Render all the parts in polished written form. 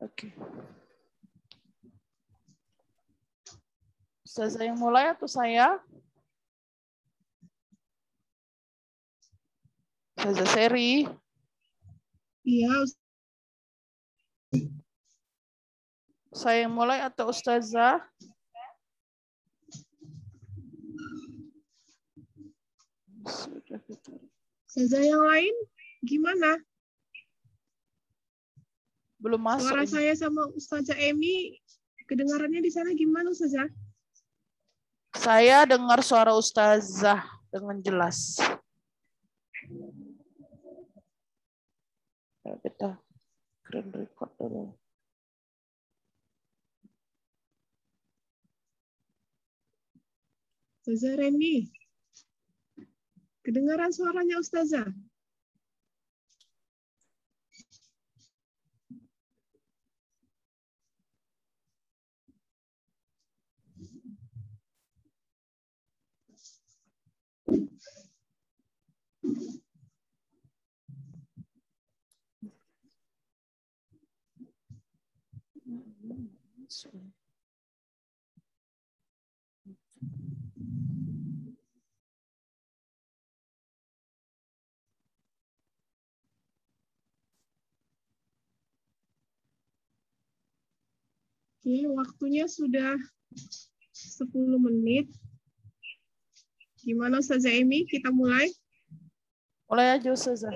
Oke. Ustazah yang mulai atau saya? Ustazah Seri. Iya. Saya yang mulai atau Ustazah? Ustazah yang lain gimana? Belum masuk. Suara ini. saya sama Ustazah Emi kedengarannya di sana gimana, Ustazah? Saya dengar suara Ustazah dengan jelas. Kita screen record dulu. Ustazah Reni, kedengaran suaranya Ustazah? Oke, waktunya sudah 10 menit. Gimana Ustazah Emi? Kita mulai? Mulai aja Ustazah.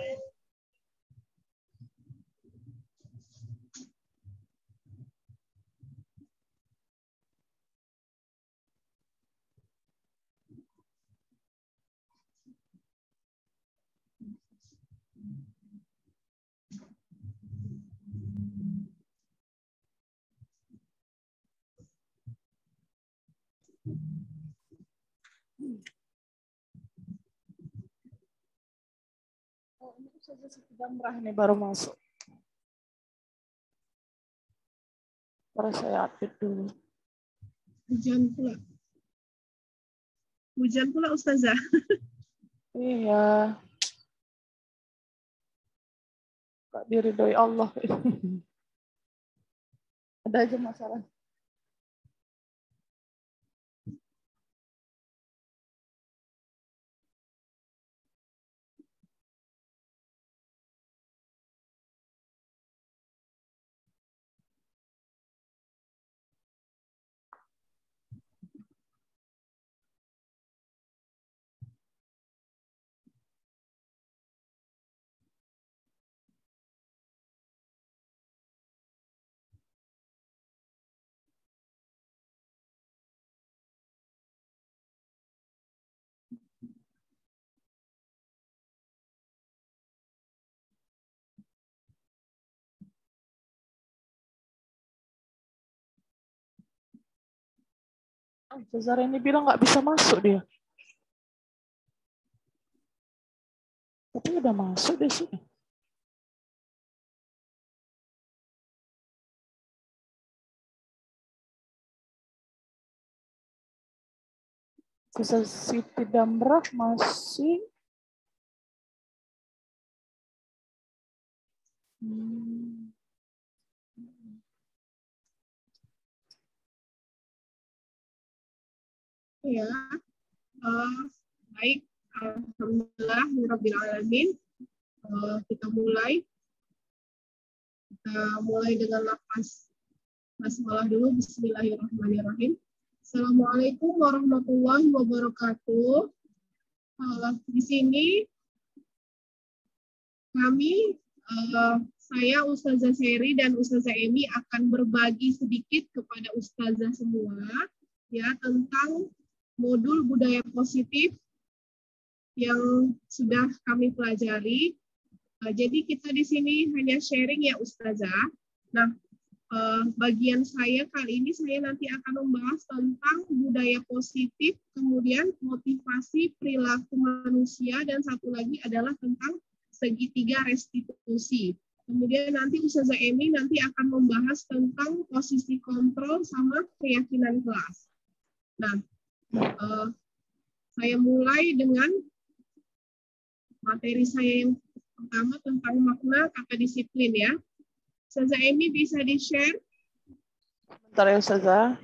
Oh, ini Ustazah Siti Damrah nih baru masuk. Terus saya update dulu. Hujan pula. Hujan pula Ustazah. Iya. Gak diridhoi Allah. Ada aja masalah. Ustazah ini bilang nggak bisa masuk dia. Tapi udah masuk deh sih. Ustazah Siti Damrah masih. Ya, baik. Alhamdulillah, Rabbil Alamin. Kita mulai. Kita mulai dengan lafaz basmalah dulu. Bismillahirrahmanirrahim. Assalamualaikum warahmatullahi wabarakatuh. Di sini kami, saya Ustazah Seri dan Ustazah Emi akan berbagi sedikit kepada Ustazah semua ya tentang modul budaya positif yang sudah kami pelajari. Jadi kita di sini hanya sharing ya Ustazah. Nah, bagian saya kali ini saya nanti akan membahas tentang budaya positif, kemudian motivasi perilaku manusia, dan satu lagi adalah tentang segitiga restitusi. Kemudian nanti Ustazah Emi nanti akan membahas tentang posisi kontrol sama keyakinan kelas. Nah, saya mulai dengan materi saya yang pertama tentang makna kata disiplin ya. Ustazah Emi bisa di-share? Bentar ya Ustazah.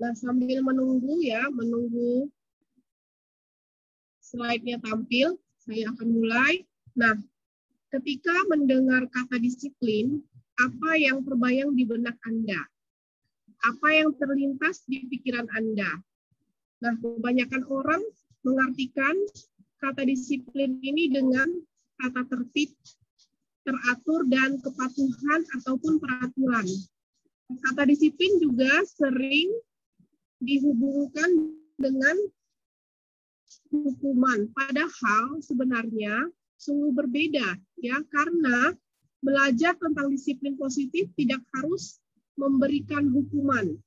Nah, sambil menunggu ya, menunggu slide-nya tampil, saya akan mulai. Nah, ketika mendengar kata disiplin, apa yang terbayang di benak Anda? Apa yang terlintas di pikiran Anda? Nah, kebanyakan orang mengartikan kata disiplin ini dengan kata tertib, teratur, dan kepatuhan ataupun peraturan. Kata disiplin juga sering dihubungkan dengan hukuman. Padahal sebenarnya sungguh berbeda ya, karena belajar tentang disiplin positif tidak harus memberikan hukuman.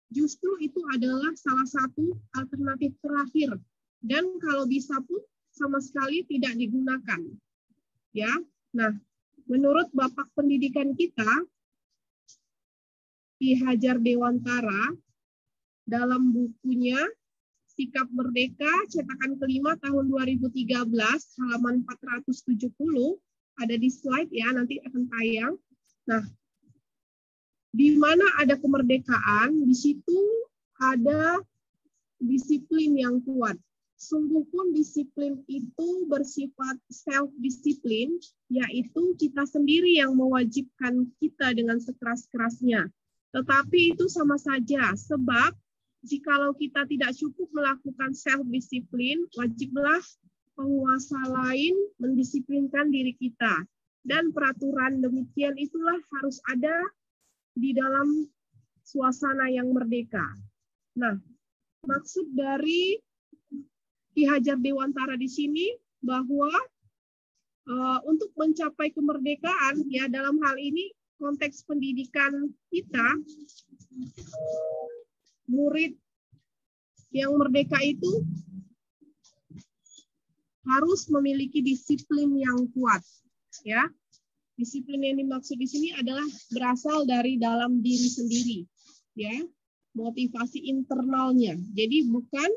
Justru itu adalah salah satu alternatif terakhir, dan kalau bisa pun sama sekali tidak digunakan. Ya. Nah, menurut Bapak Pendidikan kita, Ki Hajar Dewantara, dalam bukunya Sikap Merdeka, cetakan kelima tahun 2013, halaman 470, ada di slide ya, nanti akan tayang. Nah, di mana ada kemerdekaan, di situ ada disiplin yang kuat. Sungguh pun disiplin itu bersifat self-disiplin, yaitu kita sendiri yang mewajibkan kita dengan sekeras-kerasnya. Tetapi itu sama saja, sebab jikalau kita tidak cukup melakukan self-disiplin, wajiblah penguasa lain mendisiplinkan diri kita. Dan peraturan demikian itulah harus ada di dalam suasana yang merdeka. Nah, maksud dari Ki Hajar Dewantara di sini bahwa untuk mencapai kemerdekaan, ya dalam hal ini konteks pendidikan kita, murid yang merdeka itu harus memiliki disiplin yang kuat, ya. Disiplin yang dimaksud di sini adalah berasal dari dalam diri sendiri, ya. Motivasi internalnya. Jadi bukan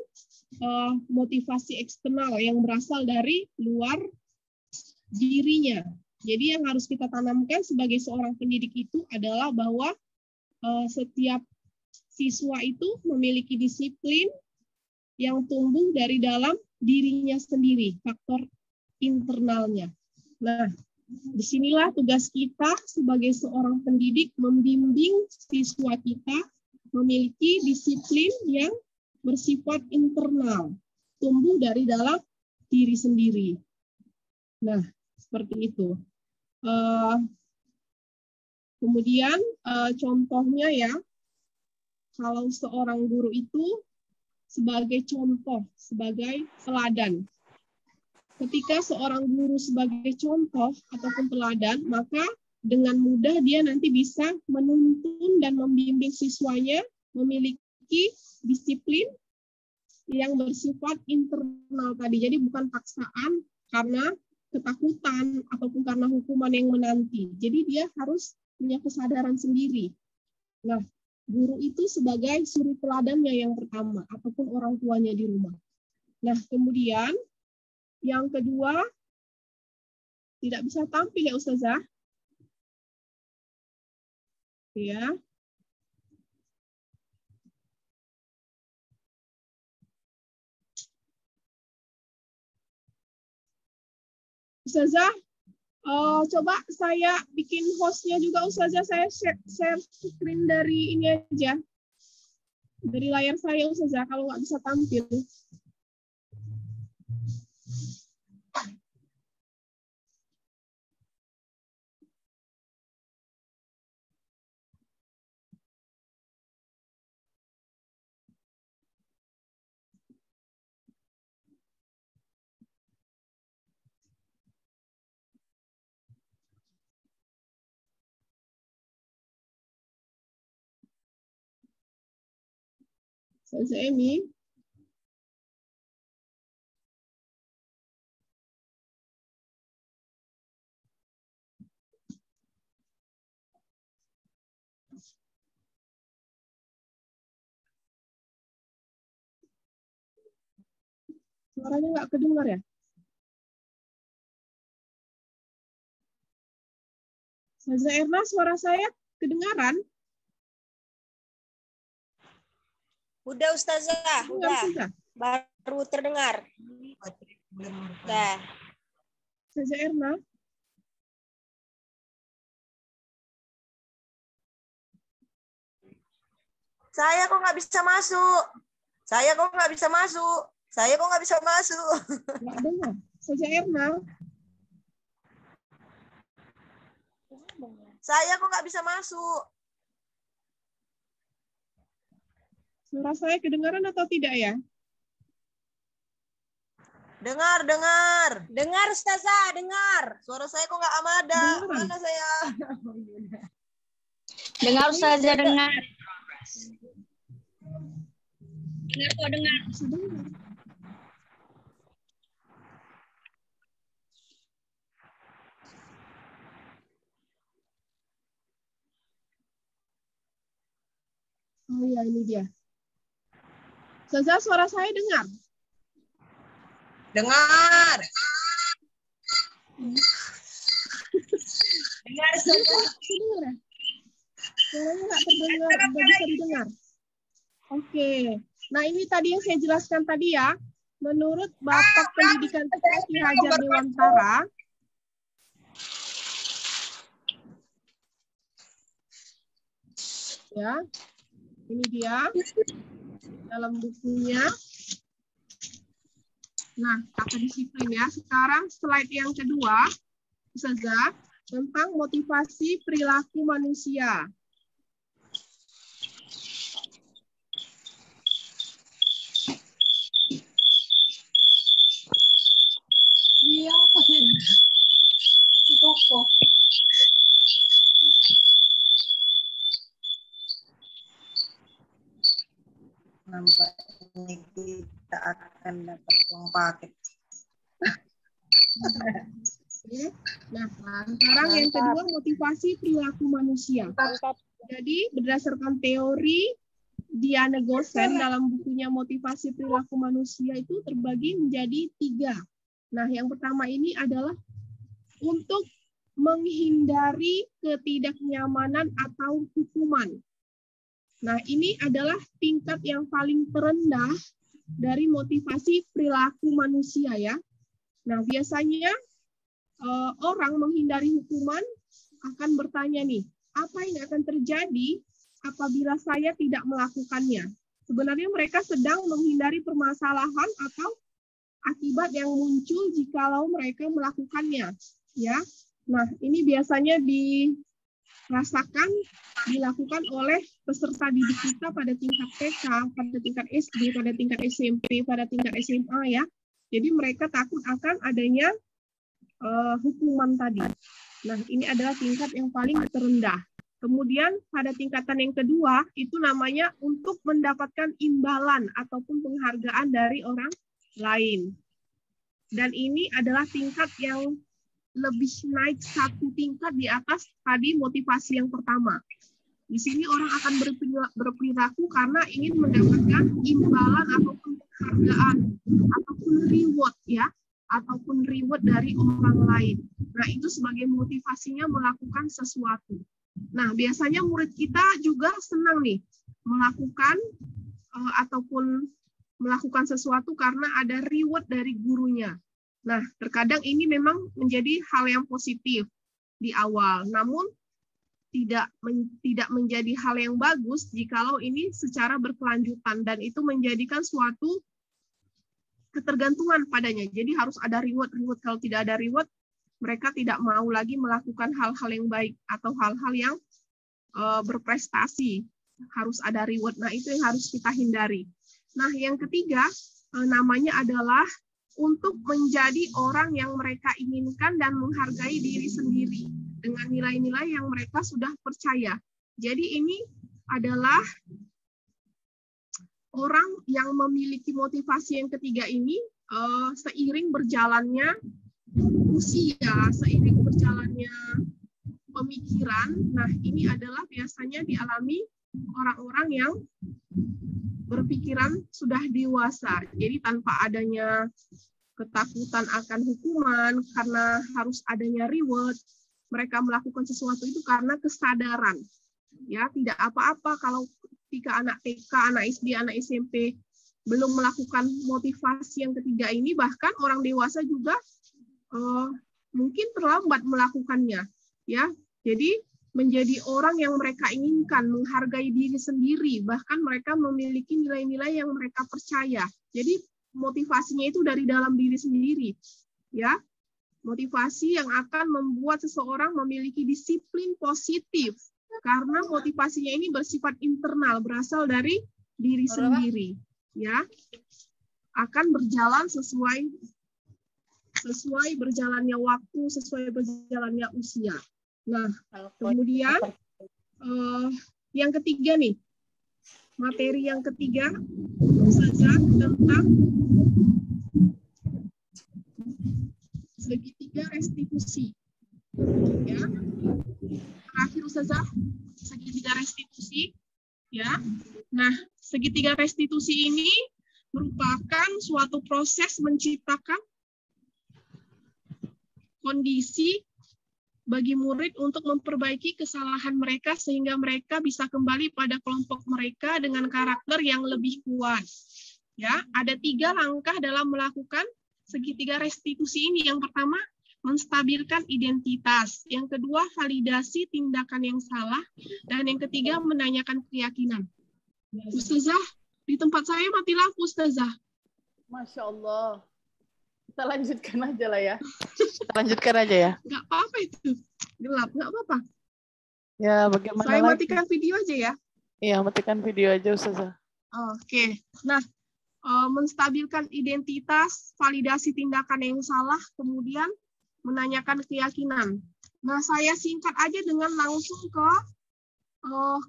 motivasi eksternal yang berasal dari luar dirinya. Jadi yang harus kita tanamkan sebagai seorang pendidik itu adalah bahwa setiap siswa itu memiliki disiplin yang tumbuh dari dalam dirinya sendiri, faktor internalnya. Nah, disinilah tugas kita sebagai seorang pendidik membimbing siswa kita memiliki disiplin yang bersifat internal, tumbuh dari dalam diri sendiri. Nah, seperti itu. Kemudian contohnya ya, kalau seorang guru itu sebagai contoh, sebagai teladan. Ketika seorang guru sebagai contoh ataupun teladan, maka dengan mudah dia nanti bisa menuntun dan membimbing siswanya memiliki disiplin yang bersifat internal tadi. Jadi bukan paksaan karena ketakutan ataupun karena hukuman yang menanti. Jadi dia harus punya kesadaran sendiri. Nah, guru itu sebagai suri teladannya yang pertama ataupun orang tuanya di rumah. Nah, kemudian yang kedua, tidak bisa tampil ya Ustazah. Ya. Ustazah, coba saya bikin hostnya juga Ustazah, saya share screen dari ini aja. Dari layar saya Ustazah, kalau nggak bisa tampil. Ustazah Emi. Suaranya nggak kedengar ya? Ustazah Erna, suara saya kedengaran? Udah Ustazah, udah. Sudah. Baru terdengar. Dah. Ustazah Erna. Saya kok nggak bisa masuk. Saya kok nggak bisa masuk. Saya kok nggak bisa masuk. Nggak dengar. Ustazah Erna. Saya kok nggak bisa masuk. Suara saya kedengaran atau tidak ya? Dengar, dengar. Dengar Ustazah, dengar. Suara saya kok nggak amada. Kedengaran. Mana saya? Dengar Ustazah, dengar. Dengar kok, dengar. Oh ya, ini dia. Ustazah, suara saya dengar? Dengar. Dengar Ustazah. Dengar ya? Suaranya nggak terdengar, nggak bisa didengar. Oke. Nah, ini tadi yang saya jelaskan tadi ya. Menurut Bapak Pendidikan kita Ki Hajar Dewantara, ya, ini dia dalam bukunya. Nah, kata disiplin ya. Sekarang slide yang kedua, Ustazah, tentang motivasi perilaku manusia. Iya, apa sih? Di toko. Nampaknya kita akan dapat uang paket. Nah, sekarang yang kedua motivasi perilaku manusia. Jadi berdasarkan teori Diana Gosen dalam bukunya Motivasi Perilaku Manusia itu terbagi menjadi 3. Nah, yang pertama ini adalah untuk menghindari ketidaknyamanan atau hukuman. Nah, ini adalah tingkat yang paling terendah dari motivasi perilaku manusia ya. Nah, biasanya orang menghindari hukuman akan bertanya nih, apa yang akan terjadi apabila saya tidak melakukannya? Sebenarnya mereka sedang menghindari permasalahan atau akibat yang muncul jikalau mereka melakukannya, ya. Nah, ini biasanya dilakukan oleh peserta didik kita pada tingkat TK, pada tingkat SD, pada tingkat SMP, pada tingkat SMA ya. Jadi mereka takut akan adanya hukuman tadi. Nah, ini adalah tingkat yang paling terendah. Kemudian pada tingkatan yang kedua itu namanya untuk mendapatkan imbalan ataupun penghargaan dari orang lain. Dan ini adalah tingkat yang lebih naik 1 tingkat di atas tadi motivasi yang pertama. Di sini orang akan berperilaku karena ingin mendapatkan imbalan ataupun penghargaan ataupun reward ya, ataupun reward dari orang lain. Nah, itu sebagai motivasinya melakukan sesuatu. Nah, biasanya murid kita juga senang nih melakukan ataupun melakukan sesuatu karena ada reward dari gurunya. Nah, terkadang ini memang menjadi hal yang positif di awal, namun tidak menjadi hal yang bagus jikalau ini secara berkelanjutan dan itu menjadikan suatu ketergantungan padanya. Jadi harus ada reward. Kalau tidak ada reward, mereka tidak mau lagi melakukan hal-hal yang baik atau hal-hal yang berprestasi. Harus ada reward. Nah, itu yang harus kita hindari. Nah, yang ketiga namanya adalah untuk menjadi orang yang mereka inginkan dan menghargai diri sendiri dengan nilai-nilai yang mereka sudah percaya. Jadi ini adalah orang yang memiliki motivasi yang ketiga ini seiring berjalannya usia, seiring berjalannya pemikiran, nah ini adalah biasanya dialami orang-orang yang berpikiran sudah dewasa. Jadi tanpa adanya ketakutan akan hukuman, karena harus adanya reward, mereka melakukan sesuatu itu karena kesadaran. Ya, tidak apa-apa kalau ketika anak TK, anak SD, anak SMP belum melakukan motivasi yang ketiga ini, bahkan orang dewasa juga mungkin terlambat melakukannya. Ya, jadi menjadi orang yang mereka inginkan, menghargai diri sendiri, bahkan mereka memiliki nilai-nilai yang mereka percaya. Jadi motivasinya itu dari dalam diri sendiri, ya. Motivasi yang akan membuat seseorang memiliki disiplin positif, karena motivasinya ini bersifat internal, berasal dari diri sendiri, ya. Akan berjalan sesuai berjalannya waktu, sesuai berjalannya usia. Nah, kemudian yang ketiga nih, materi yang ketiga saja tentang segitiga restitusi. Ya, terakhir Ustazah, segitiga restitusi. Ya, nah segitiga restitusi ini merupakan suatu proses menciptakan kondisi bagi murid untuk memperbaiki kesalahan mereka sehingga mereka bisa kembali pada kelompok mereka dengan karakter yang lebih kuat. Ya, ada 3 langkah dalam melakukan segitiga restitusi ini. Yang pertama, menstabilkan identitas. Yang kedua, validasi tindakan yang salah. Dan yang ketiga, menanyakan keyakinan. Ustazah, di tempat saya mati lampu, Ustazah. Masya Allah. Kita lanjutkan aja lah ya. Kita lanjutkan aja ya. Nggak apa-apa itu. Gelap, nggak apa-apa. Ya, bagaimana Saya lagi? matikan video aja ya. Iya, matikan video aja, Ustazah. Oke. Nah, menstabilkan identitas, validasi tindakan yang salah, kemudian menanyakan keyakinan. Nah, saya singkat aja dengan langsung ke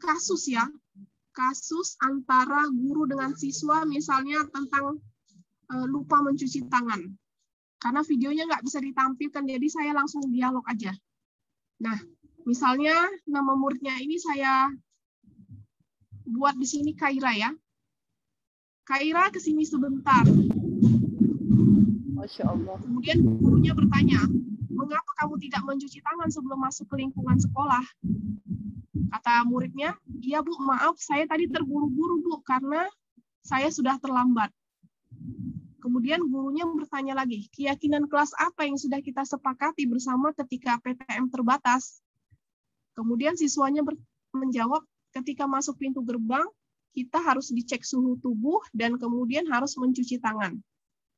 kasus ya. Kasus antara guru dengan siswa, misalnya tentang lupa mencuci tangan. Karena videonya nggak bisa ditampilkan, jadi saya langsung dialog aja. Nah, misalnya nama muridnya ini saya buat di sini Kaira ya. Kaira kesini sebentar. Masya Allah. Kemudian gurunya bertanya, mengapa kamu tidak mencuci tangan sebelum masuk ke lingkungan sekolah? Kata muridnya, iya Bu, maaf saya tadi terburu-buru Bu, karena saya sudah terlambat. Kemudian gurunya bertanya lagi, keyakinan kelas apa yang sudah kita sepakati bersama ketika PTM terbatas? Kemudian siswanya menjawab, ketika masuk pintu gerbang, kita harus dicek suhu tubuh dan kemudian harus mencuci tangan.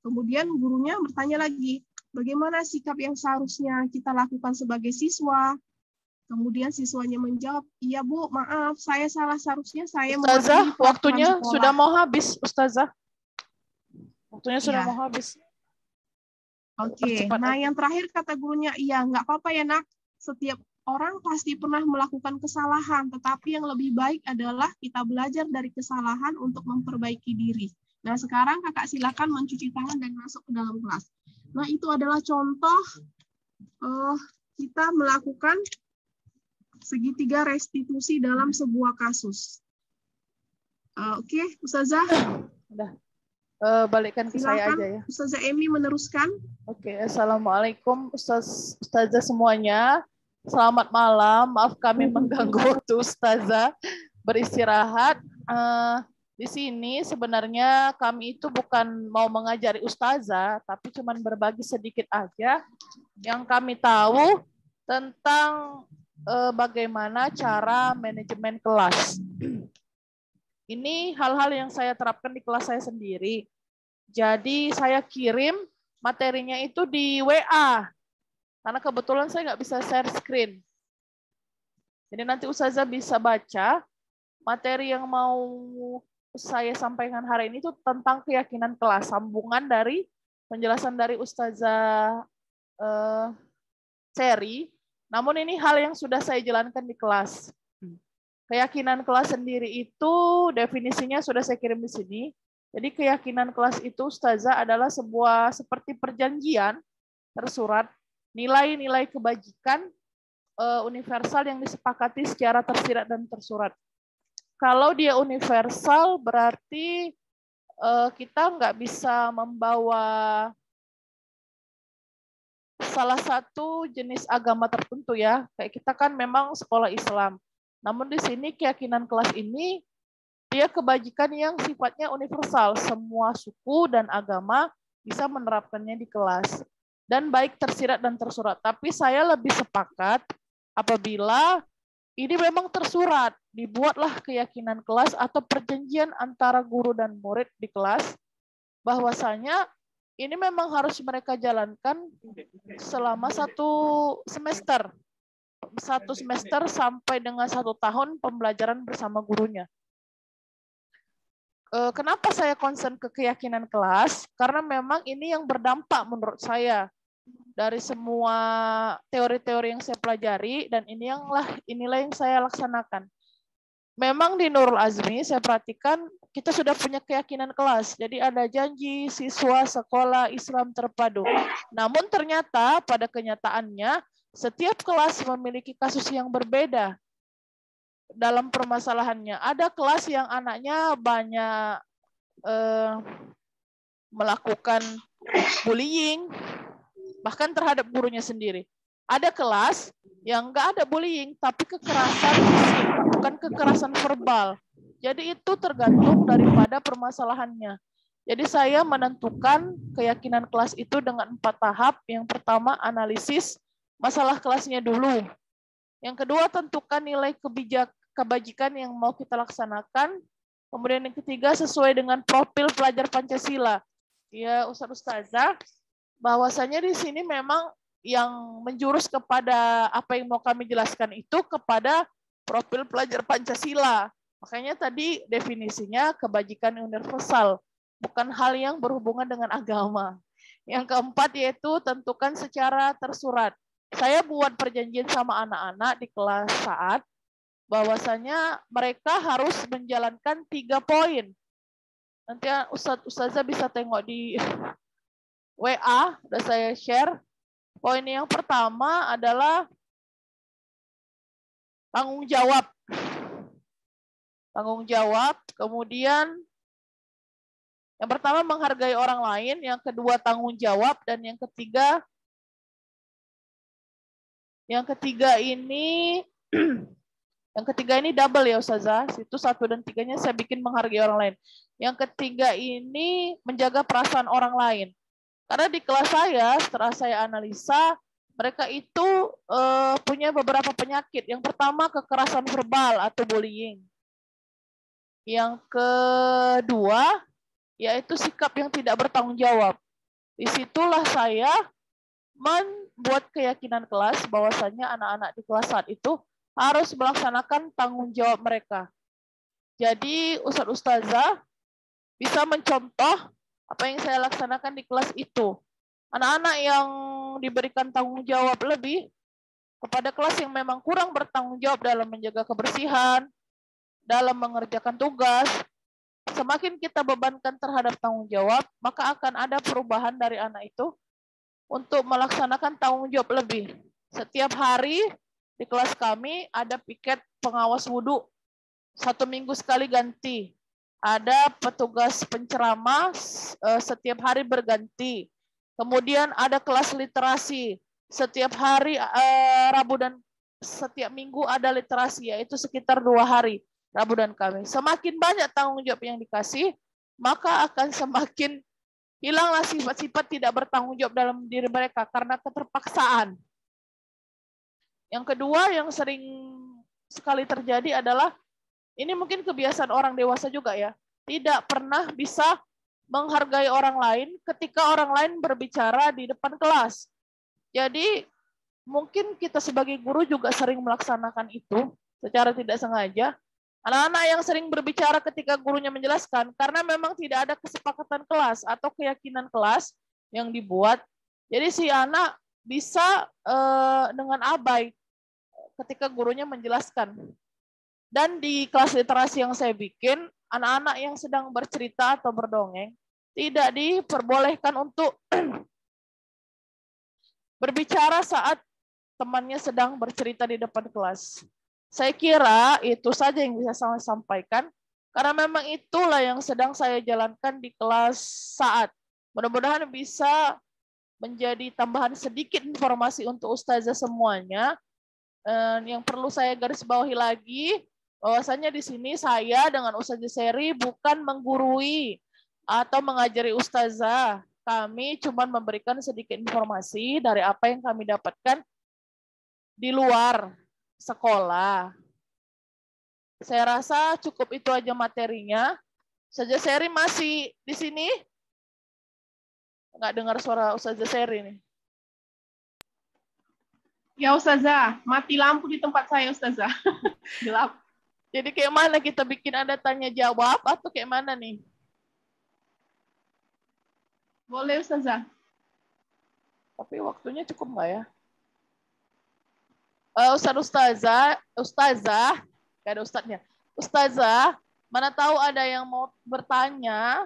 Kemudian gurunya bertanya lagi, bagaimana sikap yang seharusnya kita lakukan sebagai siswa? Kemudian siswanya menjawab, iya Bu, maaf, saya salah, seharusnya saya Ustazah, mematuhi waktunya peraturan sekolah. sudah mau habis, Ustazah. Waktunya sudah Ya. mau habis. Oke, Percepat nah aja. yang terakhir kata gurunya, iya nggak apa-apa ya nak, setiap orang pasti pernah melakukan kesalahan, tetapi yang lebih baik adalah kita belajar dari kesalahan untuk memperbaiki diri. Nah sekarang kakak silakan mencuci tangan dan masuk ke dalam kelas. Nah itu adalah contoh kita melakukan segitiga restitusi dalam sebuah kasus. Oke, Ustazah. Udah. Balikkan ke saya aja ya. Ustazah Emi meneruskan. Oke, Assalamualaikum Ustazah semuanya. Selamat malam. Maaf kami mengganggu waktu Ustazah beristirahat. Di sini sebenarnya kami itu bukan mau mengajari Ustazah, tapi cuma berbagi sedikit aja yang kami tahu tentang bagaimana cara manajemen kelas. Ini hal-hal yang saya terapkan di kelas saya sendiri. Jadi saya kirim materinya itu di WA. Karena kebetulan saya nggak bisa share screen. Jadi nanti Ustazah bisa baca materi yang mau saya sampaikan hari ini itu tentang keyakinan kelas. Sambungan dari penjelasan dari Ustazah Seri. Namun ini hal yang sudah saya jalankan di kelas. Keyakinan kelas sendiri itu definisinya sudah saya kirim di sini. Jadi keyakinan kelas itu Ustazah adalah sebuah seperti perjanjian tersurat, nilai-nilai kebajikan universal yang disepakati secara tersirat dan tersurat. Kalau dia universal berarti kita nggak bisa membawa salah satu jenis agama tertentu ya. Kayak kita kan memang sekolah Islam. Namun di sini keyakinan kelas ini dia kebajikan yang sifatnya universal. Semua suku dan agama bisa menerapkannya di kelas. Dan baik tersirat dan tersurat. Tapi saya lebih sepakat apabila ini memang tersurat, dibuatlah keyakinan kelas atau perjanjian antara guru dan murid di kelas, bahwasanya ini memang harus mereka jalankan selama 1 semester. 1 semester sampai dengan 1 tahun pembelajaran bersama gurunya. Kenapa saya concern ke keyakinan kelas? Karena memang ini yang berdampak menurut saya dari semua teori-teori yang saya pelajari, dan inilah yang saya laksanakan. Memang di Nurul Azmi saya perhatikan kita sudah punya keyakinan kelas. Jadi ada janji siswa sekolah Islam terpadu. Namun ternyata pada kenyataannya setiap kelas memiliki kasus yang berbeda dalam permasalahannya. Ada kelas yang anaknya banyak melakukan bullying, bahkan terhadap gurunya sendiri. Ada kelas yang nggak ada bullying, tapi kekerasan fisik, bukan kekerasan verbal. Jadi itu tergantung daripada permasalahannya. Jadi saya menentukan keyakinan kelas itu dengan 4 tahap. Yang pertama, analisis masalah kelasnya dulu. Yang kedua, tentukan nilai kebajikan yang mau kita laksanakan. Kemudian yang ketiga, sesuai dengan profil pelajar Pancasila. Ya, Ustazah, bahwasanya di sini memang yang menjurus kepada apa yang mau kami jelaskan itu kepada profil pelajar Pancasila. Makanya tadi definisinya kebajikan universal, bukan hal yang berhubungan dengan agama. Yang keempat yaitu tentukan secara tersurat. Saya buat perjanjian sama anak-anak di kelas saat bahwasanya mereka harus menjalankan 3 poin. Nanti Ustazah bisa tengok di WA, udah saya share. Poin yang pertama adalah tanggung jawab. Tanggung jawab, kemudian yang pertama menghargai orang lain, yang kedua tanggung jawab, dan yang ketiga ini yang ketiga ini double ya Ustazah. Itu 1 dan 3-nya saya bikin menghargai orang lain. Yang ketiga ini menjaga perasaan orang lain. Karena di kelas saya, setelah saya analisa, mereka itu punya beberapa penyakit. Yang pertama, kekerasan verbal atau bullying. Yang kedua, yaitu sikap yang tidak bertanggung jawab. Disitulah saya membuat keyakinan kelas bahwasanya anak-anak di kelas saat itu harus melaksanakan tanggung jawab mereka. Jadi Ustazah bisa mencontoh apa yang saya laksanakan di kelas itu. Anak-anak yang diberikan tanggung jawab lebih kepada kelas yang memang kurang bertanggung jawab dalam menjaga kebersihan, dalam mengerjakan tugas, semakin kita bebankan terhadap tanggung jawab, maka akan ada perubahan dari anak itu untuk melaksanakan tanggung jawab lebih. Setiap hari di kelas kami ada piket pengawas wudhu, 1 minggu sekali ganti. Ada petugas penceramah setiap hari berganti. Kemudian ada kelas literasi. Setiap hari Rabu dan setiap minggu ada literasi, yaitu sekitar 2 hari, Rabu dan Kamis. Semakin banyak tanggung jawab yang dikasih, maka akan semakin hilanglah sifat-sifat tidak bertanggung jawab dalam diri mereka karena keterpaksaan. Yang kedua yang sering sekali terjadi adalah, ini mungkin kebiasaan orang dewasa juga ya, tidak pernah bisa menghargai orang lain ketika orang lain berbicara di depan kelas. Jadi mungkin kita sebagai guru juga sering melaksanakan itu secara tidak sengaja. Anak-anak yang sering berbicara ketika gurunya menjelaskan karena memang tidak ada kesepakatan kelas atau keyakinan kelas yang dibuat. Jadi si anak bisa dengan abai ketika gurunya menjelaskan. Dan di kelas literasi yang saya bikin, anak-anak yang sedang bercerita atau berdongeng tidak diperbolehkan untuk berbicara saat temannya sedang bercerita di depan kelas. Saya kira itu saja yang bisa saya sampaikan, karena memang itulah yang sedang saya jalankan di kelas saat. Mudah-mudahan bisa menjadi tambahan sedikit informasi untuk ustazah semuanya. Yang perlu saya garis bawahi lagi, bahwasanya di sini saya dengan Ustazah Seri bukan menggurui atau mengajari ustazah. Kami cuma memberikan sedikit informasi dari apa yang kami dapatkan di luar sekolah. Saya rasa cukup itu aja materinya. Ustazah Seri masih di sini? Nggak dengar suara Ustazah Seri nih. Ya Ustazah, mati lampu di tempat saya Ustazah. Gelap. Jadi kayak mana kita bikin ada tanya jawab atau kayak mana nih? Boleh Ustazah. Tapi waktunya cukup nggak ya? Ustazah, nggak ada ustadznya. Ustazah, mana tahu ada yang mau bertanya?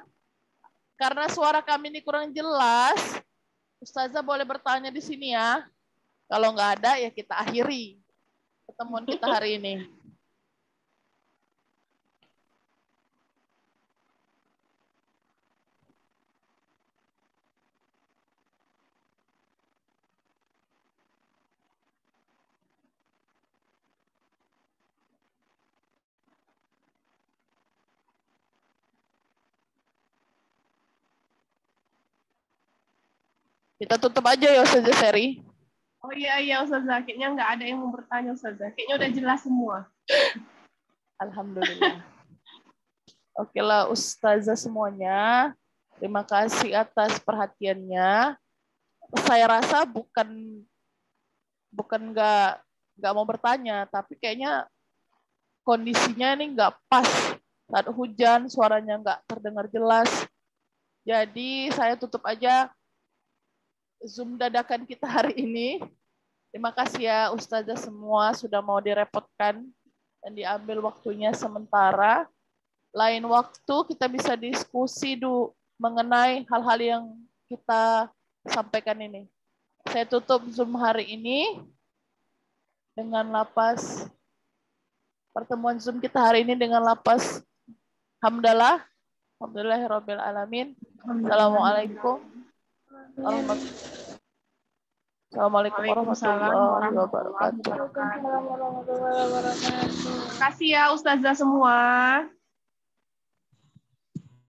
Karena suara kami ini kurang jelas, Ustazah boleh bertanya di sini ya. Kalau nggak ada ya kita akhiri pertemuan kita hari ini. Kita tutup aja ya Ustazah Seri. Oh iya Ustazah, kayaknya nggak ada yang mau bertanya Ustazah. Kayaknya udah jelas semua. Alhamdulillah. Oke lah Ustazah semuanya. Terima kasih atas perhatiannya. Saya rasa bukan nggak mau bertanya, tapi kayaknya kondisinya ini nggak pas. Saat hujan suaranya nggak terdengar jelas. Jadi saya tutup aja Zoom dadakan kita hari ini. Terima kasih ya Ustazah semua sudah mau direpotkan dan diambil waktunya sementara. Lain waktu kita bisa diskusi mengenai hal-hal yang kita sampaikan ini. Saya tutup Zoom hari ini dengan lapas pertemuan Zoom kita hari ini dengan lapas hamdalah. Alhamdulillahirabbil alamin. Assalamualaikum warahmatullahi wabarakatuh. Terima kasih ya Ustazah semua.